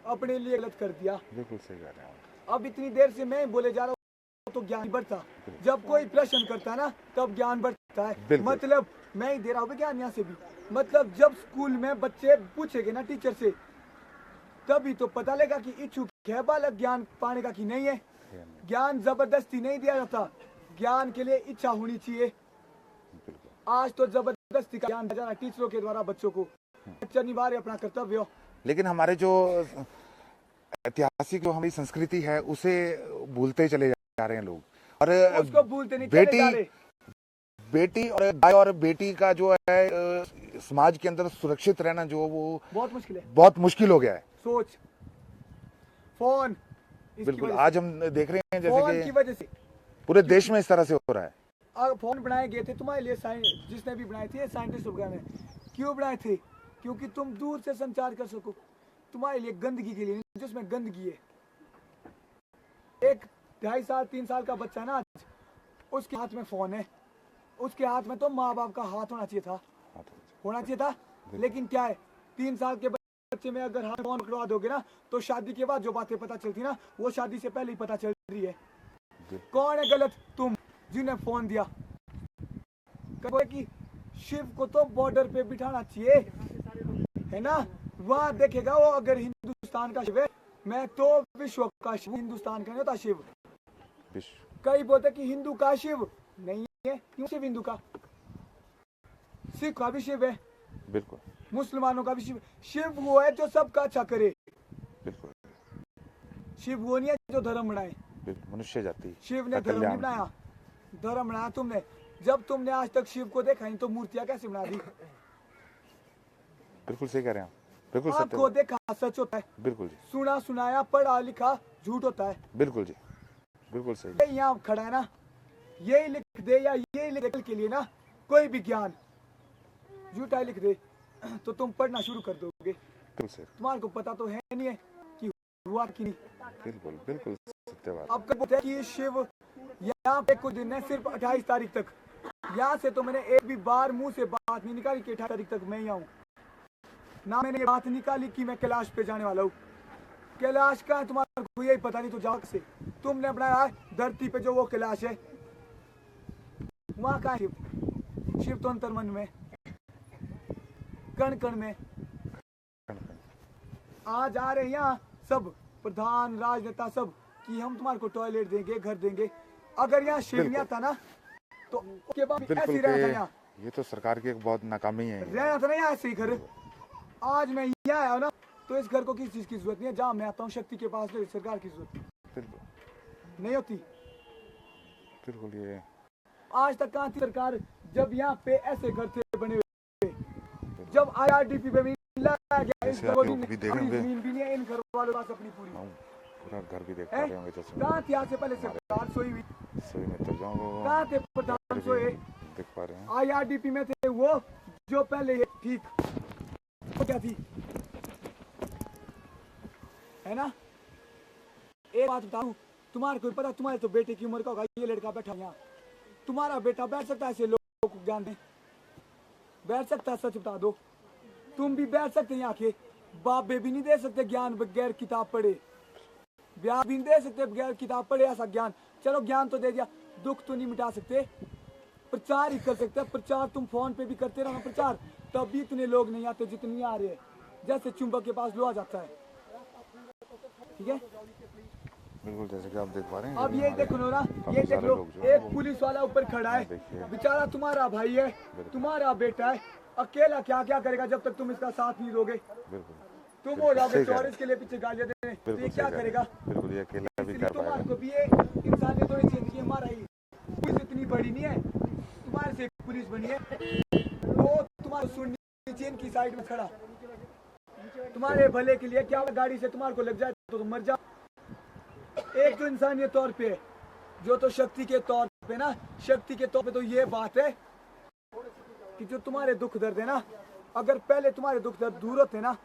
अपने लिए गलत कर दिया। बिल्कुल सही कह रहे हैं। अब इतनी देर से मैं बोले जा रहा हूँ तो ज्ञान बढ़ता। जब कोई प्रश्न करता ना तब ज्ञान बढ़ता है। मतलब मैं ही दे रहा हूँ ज्ञान यहाँ से भी। मतलब जब स्कूल में बच्चे पूछेंगे ना टीचर से, तभी तो पता लगेगा कि इच्छुक है बालक ज्ञान पाने का कि नहीं है। ज्ञान जबरदस्ती नहीं दिया जाता, ज्ञान के लिए इच्छा होनी चाहिए। आज तो जबरदस्ती का ज्ञान दिया जा रहा है टीचरों के द्वारा बच्चों को। बच्चा निभा रहे अपना कर्तव्य। लेकिन हमारे जो ऐतिहासिक जो हमारी संस्कृति है उसे भूलते चले जा रहे हैं लोग। और उसको भूलते नहीं चले जा रहे। बेटी और भाई और बेटी का जो है समाज के अंदर सुरक्षित रहना जो वो बहुत मुश्किल है, बहुत मुश्किल हो गया है। सोच फोन, बिल्कुल। आज हम देख रहे हैं फोन की जैसे वजह से कि पूरे देश में इस तरह से हो रहा है। फोन बनाए गए थे तुम्हारे लिए, जिसने भी बनाए थे साइंटिस्ट वगैरह ने, क्यों बनाए थे? क्योंकि तुम दूर से संचार कर सको, तुम्हारे लिए गंदगी के लिए, जिसमें गंदगी है। एक 2.5 साल 3 साल का बच्चा ना, आज उसके हाथ में फोन है, उसके हाथ में तो माँ बाप का हाथ होना चाहिए था, लेकिन क्या है, 3 साल के बच्चे में अगर हाथ फोन पकड़वा दोगे ना, तो शादी के बाद जो बातें पता चलती ना, वो शादी से पहले ही पता चल रही है। कौन है गलत? तुम जिन्हें फोन दिया। कि शिव को तो बॉर्डर पे बिठाना चाहिए, है ना, वहां देखेगा वो, अगर हिंदुस्तान का शिव है, मैं तो विश्व का शिव, हिंदुस्तान का नहीं होता शिव। कई बोलते कि हिंदू का शिव नहीं है, क्यों शिव हिंदू का? सिख का भी शिव है, बिल्कुल, मुसलमानों का भी शिव। शिव वो है जो सबका अच्छा करे, बिल्कुल। शिव वो नहीं है जो धर्म बनाए, मनुष्य जाति। शिव ने धर्म नहीं बनाया, धर्म बनाया तुमने। जब तुमने आज तक शिव को देखा नहीं, तो मूर्तियां कैसे बना दी? बिल्कुल सही कह रहे हैं आप, बिल्कुल सत्य आपको देखा सच होता है, बिल्कुल जी, सुना सुनाया पढ़ा लिखा झूठ होता है। बिल्कुल जी, बिल्कुल सही। ये यहाँ खड़ा है ना, यही लिख दे या यही लिख के लिए ना, कोई भी ज्ञान झूठा लिख दे तो तुम पढ़ना शुरू कर दोगे। बिल्कुल सही, तुम्हारे को पता तो है नहीं है कि हुआ कि नहीं। बिल्कुल बिल्कुल सत्य बात। अब बोलते हैं कि शिव यहाँ पे कुछ दिन है, सिर्फ 28 तारीख तक। यहाँ से तो मैंने एक भी बार मुंह से बात नहीं निकाली कि 28 तारीख तक मैं ही आऊँ, ना मैंने ये बात निकाली कि मैं कैलाश पे जाने वाला हूँ। कैलाश का तुम्हारे को यही पता नहीं, तो जाग से तुमने बनाया है धरती पे जो वो कैलाश है, वहाँ का शिव? शिव तो अंतर मन में, कण कण में। आज आ रहे हैं यहाँ सब प्रधान राजनेता सब कि हम तुम्हारे को टॉयलेट देंगे, घर देंगे। अगर यहाँ शिव नहीं आता ना, तो उसके बाद ऐसे रहना था यहाँ। ये तो सरकार की एक बहुत नाकामी है, रहना था ना यहाँ ऐसे ही घर। आज मैं यहाँ आया ना, तो इस घर को किस चीज की जरूरत नहीं है। जहाँ मैं आता हूँ शक्ति के पास, तो सरकार की जरूरत नहीं होती। बिल्कुल, ये आज तक कहाँ थी सरकार जब यहाँ पे ऐसे घर थे बने हुए? जब IRDP पे भी लाया गया, इस घर को जमीन भी नहीं है इन घर वालों के पास अपनी पूरी, पूरा घर भी देख पा रहे होंगे। कहाँ थी? आज से पहले सरकार सोई हुई, सोई में तो जाऊँ, कहाँ थे प्रधान सोए? देख पा रहे हैं। IRDP में थे वो जो पहले ये ठीक वो क्या थी, है ना। एक बात बताऊं, तुम्हारे को पता, तुम्हारे तो बेटे की उम्र का होगा, ये लड़का बैठा यहाँ, तुम्हारा बेटा बैठ सकता है ऐसे लोगों को ज्ञान दे? बैठ सकता है? सच बता दो। तुम भी बैठ सकते हैं यहाँ के बाप बेबी नहीं दे सकते ज्ञान बगैर किताब पढ़े, ब्याह भी नहीं दे सकते बगैर किताब पढ़े ऐसा ज्ञान। चलो ज्ञान तो दे दिया, दुख तो नहीं मिटा सकते, प्रचार ही कर सकते। प्रचार तुम फोन पे भी करते रहो प्रचार, तब भी इतने लोग नहीं आते जितने आ रहे हैं, जैसे चुंबक के पास लोहा जाता है। ठीक है, बिल्कुल जैसे कि आप देख पा रहे हैं। अब ये देखो ना, ये देख लो, एक पुलिस वाला ऊपर खड़ा है, बेचारा तुम्हारा भाई है, तुम्हारा बेटा है, अकेला क्या क्या करेगा जब तक तुम इसका साथ नहीं दोगे। तुम हो जाओगे चोर, इसके लिए पीछे गालियां देने, तो ये क्या करेगा? बिल्कुल, ये अकेला भी कर पाएगा। तुम्हारे को भी ये इंसानियत होनी चाहिए। हमारा ही पुलिस इतनी बड़ी नहीं है, तुम्हारे से पुलिस बनी है, वो तुम्हारे सुननी चाहिए इनकी साइड में खड़ा, तुम्हारे भले के लिए। क्या गाड़ी से तुम्हारे को लग जाए तो तुम मर जाओ। एक तो इंसानियत तौर पे, जो तो शक्ति के तौर पे ना, शक्ति के तौर पे तो ये बात है कि जो तुम्हारे दुख दर्द है ना, अगर पहले तुम्हारे दुख दर्द दूर होते ना,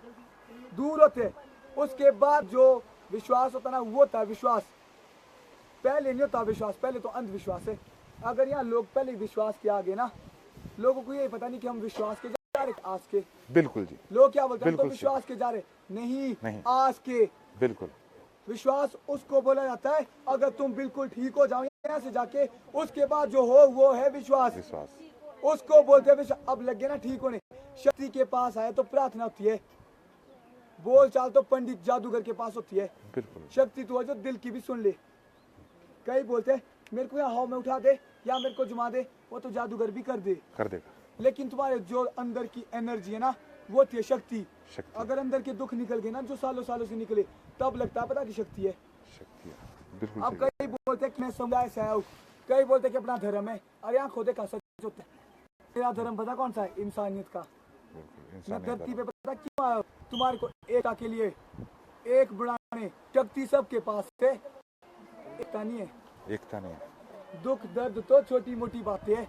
दूर होते, उसके बाद जो विश्वास होता ना, वो था विश्वास। पहले नहीं होता विश्वास, पहले तो अंधविश्वास है। अगर यहाँ लोग पहले विश्वास के आगे ना, लोगों को यही पता नहीं कि हम विश्वास के जा रहे आस के। बिल्कुल जी, लोग क्या बोलते हैं, तो विश्वास के जा रहे, नहीं आस के। बिल्कुल, विश्वास उसको बोला जाता है अगर तुम बिल्कुल ठीक हो जाओ यहाँ से जाके, उसके बाद जो हो वो है विश्वास। उसको बोलते हैं विश्वास। अब लग गए ना ठीक होने, शक्ति के पास आए तो प्रार्थना होती है, बोल चाल तो पंडित जादूगर के पास होती है। शक्ति तो है जो दिल की भी सुन ले। कई बोलते हैं मेरे को यहाँ हवा में उठा दे या मेरे को जुमा दे, वो तो जादूगर भी कर देगा, लेकिन तुम्हारे जो अंदर की एनर्जी है ना, वो थी शक्ति। अगर अंदर के दुख निकल गए ना, जो सालों सालों से निकले, तब लगता है पता कि शक्ति है। अब कई बोलते कि मैं समुदाय से आया हूँ, कई बोलते कि अपना धर्म है। अरे यहाँ खोदे का सच होता है। मेरा धर्म पता कौन सा है? इंसानियत का। मैं धरती पे पता क्यों आया हूँ? तुम्हारे को एकता के लिए, एक बनाने। शक्ति सबके पास है, एकता नहीं है। एकता नहीं है। दुख दर्द तो छोटी मोटी बातें हैं।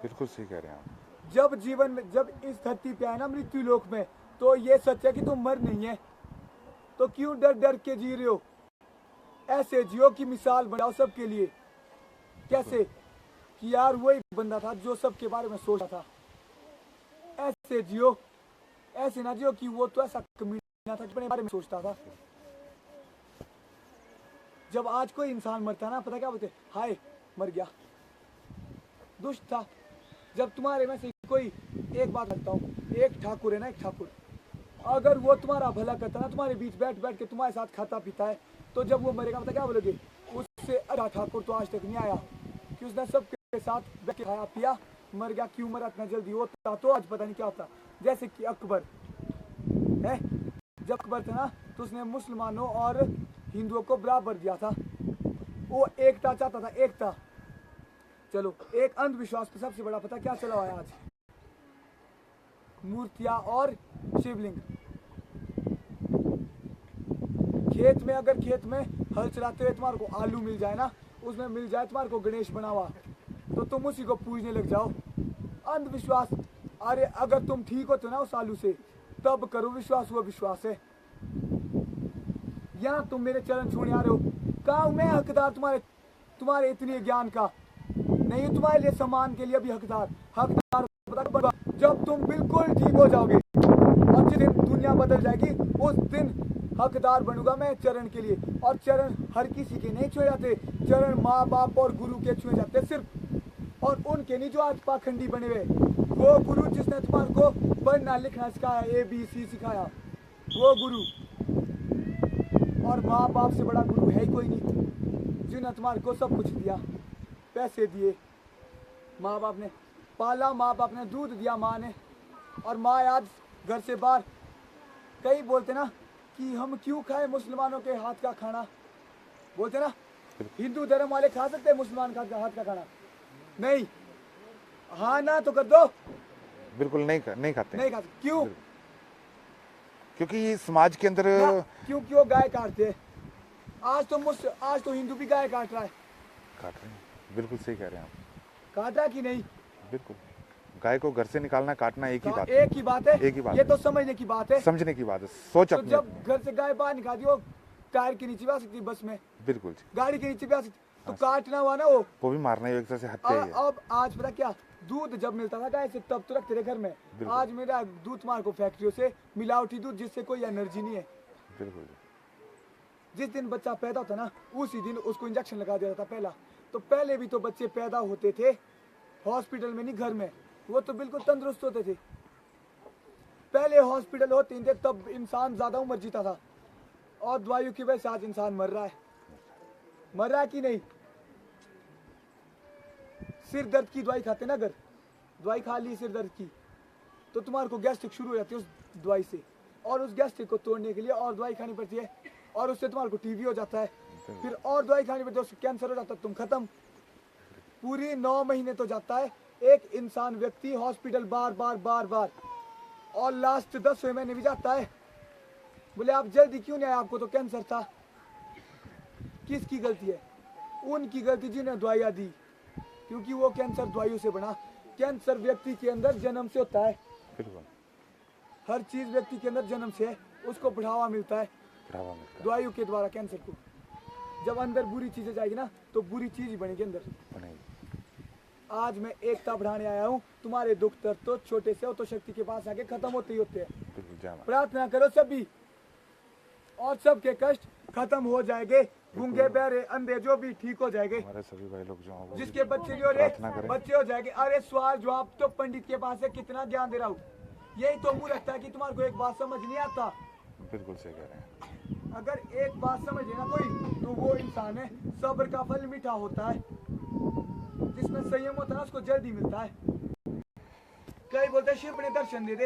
बिल्कुल सही कह रहे हैं आप। जब जीवन में, जब इस धरती पे आए ना मृत्यु लोक में, तो ये सच है कि तुम मर नहीं है, तो क्यों डर डर के जी रहे हो? ऐसे जियो की मिसाल बनाओ सबके लिए। कैसे कि यार वही बंदा था जो सबके बारे में सोचा था। ऐसे जियो, ऐसे ना जियो कि वो तो ऐसा कमीना था कि अपने बारे में सोचता था। जब आज कोई इंसान मरता ना, पता क्या बोलते, हाय मर गया, दुष्ट था। जब तुम्हारे में से कोई, एक बात करता हूँ, एक ठाकुर है ना, एक ठाकुर, अगर वो तुम्हारा भला करता ना, तुम्हारे बीच बैठ बैठ के तुम्हारे साथ खाता पीता है, तो जब वो मरेगा पता क्या बोलोगे, उससे अच्छा ठाकुर तो आज तक नहीं आया कि उसने सबके साथ बैठ के खाया पिया, मर गया। क्यों मरा इतना जल्दी? होता तो आज पता नहीं क्या होता। जैसे कि अकबर है, जब अकबर था ना, तो उसने मुसलमानों और हिंदुओं को बराबर दिया था। वो एकता चाहता था, एकता। चलो, एक अंधविश्वास पे सबसे बड़ा पता क्या चला हुआ है आज? मूर्तियां और शिवलिंग। खेत में, अगर खेत में हल चलाते हुए तुम्हारे को आलू मिल जाए ना, उसमें मिल जाए तुम्हारे को गणेश बना हुआ, तो तुम उसी को पूजने लग जाओ। अंधविश्वास। अरे अगर तुम ठीक होते ना उस आलू से, तब करो विश्वास, वो विश्वास है। यहाँ तुम मेरे चरण छूने आ रहे हो, कहा मैं हकदार तुम्हारे इतने ज्ञान का नहीं, तुम्हारे लिए सम्मान के लिए भी हकदार जब तुम बिल्कुल ठीक हो जाओगे, और जिस दिन दुनिया बदल जाएगी उस दिन हकदार बनूंगा मैं चरण के लिए। और चरण हर किसी के नहीं छुए जाते, चरण माँ बाप और गुरु के छुए जाते सिर्फ, और उनके नहीं जो आज पाखंडी बने हुए। वो गुरु जिसने तुम्हारे को पढ़ना लिखना सिखाया, ABC सिखाया, वो गुरु। और माँ बाप से बड़ा गुरु है ही कोई नहीं, जिन्होंने तुम्हारे को सब कुछ दिया, पैसे दिए, माँ बाप ने पाला, माँ बाप ने दूध दिया माँ ने, और माँ आज घर से बाहर। कई बोलते ना कि हम क्यों खाए मुसलमानों के हाथ का खाना, बोलते ना हिंदू धर्म वाले खा सकते हैं मुसलमान का हाथ का खाना? नहीं। हाँ ना तो कर दो। बिल्कुल नहीं खाते। नहीं खाते। क्यों? क्योंकि ये समाज के अंदर क्यों गाय काटते हैं? आज तो हिंदू भी गाय काट रहा है। काट रहे हैं, बिल्कुल सही कह रहे हैं आप। काट रहा कि नहीं? बिल्कुल। गाय को घर से निकालना, काटना एक ही बात है। एक ही बात है। एक ही बात ये तो समझने की बात है, समझने की बात है। सोच तो अपनी। जब घर से गाय बाहर निकाल दी, वो टायर के नीचे भी आ सकती है, बस में, बिल्कुल जी। गाड़ी के नीचे भी आ सकती, तो हाँ। काटना हुआ ना वो भी मारना ही एक तरह से हत्या ही है। अब आज पता क्या, दूध जब मिलता था गाय से तब तो रखते थे घर में। आज मेरा दूध मार को फैक्ट्रियों से मिलावटी दूध, जिससे कोई एनर्जी नहीं है। बिल्कुल। जिस दिन बच्चा पैदा होता ना, उसी दिन उसको इंजेक्शन लगा दिया था पहला। तो पहले भी तो बच्चे पैदा होते थे हॉस्पिटल में, नहीं घर में, वो तो बिल्कुल तंदुरुस्त होते थे। पहले हॉस्पिटल होते थे तब इंसान ज्यादा उम्र जीता था, और दवाइयों की वजह से आज इंसान मर रहा है कि नहीं? सिर दर्द की दवाई खाते ना, अगर दवाई खा ली सिर दर्द की, तो तुम्हारे को गैस्ट्रिक शुरू हो जाती है उस दवाई से, और उस गैस्ट्रिक को तोड़ने के लिए और दवाई खानी पड़ती है, और उससे तुम्हारे को टीबी हो जाता है, फिर और दवाई खानी पड़ती है, उससे कैंसर हो जाता है, तुम खत्म। पूरी 9 महीने तो जाता है एक इंसान व्यक्ति हॉस्पिटल बार बार, और लास्ट 10वें महीने भी जाता है। बोले आप जल्दी क्यों नहीं आए, आपको तो कैंसर था। किसकी गलती है? उनकी गलती जिन्हें दवाइयाँ दी, क्योंकि वो कैंसर दवाइयों से बना। कैंसर व्यक्ति के अंदर जन्म से होता है, हर चीज व्यक्ति के अंदर जन्म से है, उसको बढ़ावा मिलता है दवाइयों के द्वारा। कैंसर को जब अंदर बुरी चीजें जाएगी ना, तो बुरी चीज ही बनेगी अंदर। आज मैं एकता बढ़ाने आया हूँ। तुम्हारे दुख दर्द तो छोटे से हो तो शक्ति के पास आके खत्म होते ही होते हैं। प्रार्थना करो सभी, और सबके कष्ट खत्म हो जाएंगे। गूंगे बहरे अंधे जो भी ठीक हो जाएंगे। हमारे सभी भाई लोग जो हैं, जिसके बच्चे जो बच्चे हो जाएंगे। अरे सवाल जवाब तो पंडित के पास है, कितना ज्ञान दे रहा हूँ। यही तो मुँह रखता है कि तुम्हारे को एक बात समझ नहीं आता। बिल्कुल सही कह रहे हैं। अगर एक बात समझ लेना कोई, तो वो इंसान है। सब्र का फल मीठा होता है, जिसमें संयम होता है उसको जल्दी मिलता है। कई बोलते हैं शिव अपने दर्शन दे दे।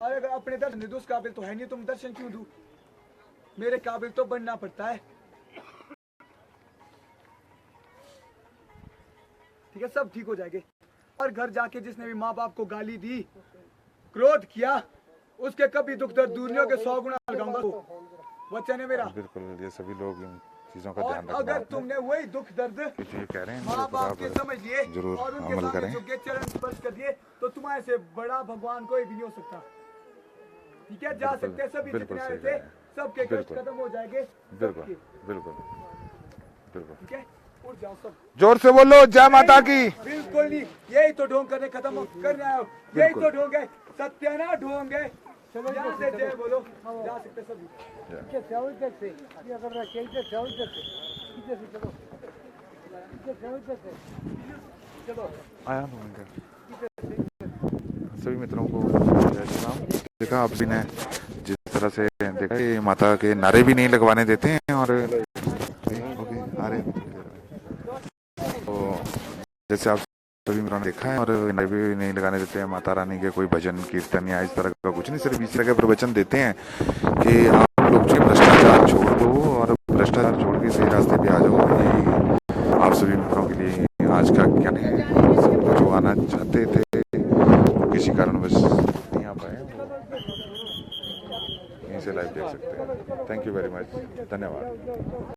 अरे अगर अपने दर्शन दे दो, उस काबिल तो है नहीं, तुम दर्शन क्यों दूं? मेरे काबिल तो बनना पड़ता है। ठीक है, सब ठीक हो जाएंगे। और घर जाके जिसने भी माँ बाप को गाली दी, क्रोध किया, उसके कभी दुख दर्द दूर नहीं होगे, 100 गुना लगाऊंगा। वचन है मेरा। बिल्कुल, ये सभी लोग इन चीज़ों का और ध्यान रखना अगर आपने। तुमने वही दुख दर्द कि जो ये कह रहे हैं माँ मेरे बाप के ऊपर समझ लिए जरूर और उनके अमल सामने करें। झुक के चरण स्पर्श कर दिए तो तुम्हारे से बड़ा भगवान कोई भी नहीं हो सकता। ठीक है, जा बिल्कुल, सकते हैं सभी बिल्कुल जितने आए सही थे, कह रहे हैं। सबके कष्ट बिल्कुल। खत्म हो जाएंगे। बिल्कुल सबके। बिल्कुल बिल्कुल। ठीक है, उठ जाओ सब। जोर से बोलो जय माता की। बिल्कुल नहीं, यही तो ढोंग करने खत्म करने आए हो। यही बिल्कुल। तो ढोंग है, सत्य ना ढोंग है। चलो यहाँ से जय बोलो, जा सकते सभी। चलो आया तो मैं सभी मित्रों को जय श्री राम। देखा आप भी ने जिस तरह से देखा ये माता के नारे भी नहीं लगवाने देते हैं और ओके आ रहे हैं। तो जैसे आप सभी मित्रों ने देखा है और नारे भी नहीं लगाने देते हैं माता रानी के कोई भजन कीर्तन या इस तरह का कुछ नहीं, सिर्फ इस तरह के प्रवचन देते हैं कि आप लोग जो भ्रष्टाचार छोड़ दो और भ्रष्टाचार छोड़ के सही रास्ते पे आ जाओ। ये आप सभी मित्रों के लिए आज का ज्ञान है। जो आना चाहते थे किसी कारणवश नहीं आ पाए, यहीं से लाइव देख सकते हैं। थैंक यू वेरी मच, धन्यवाद।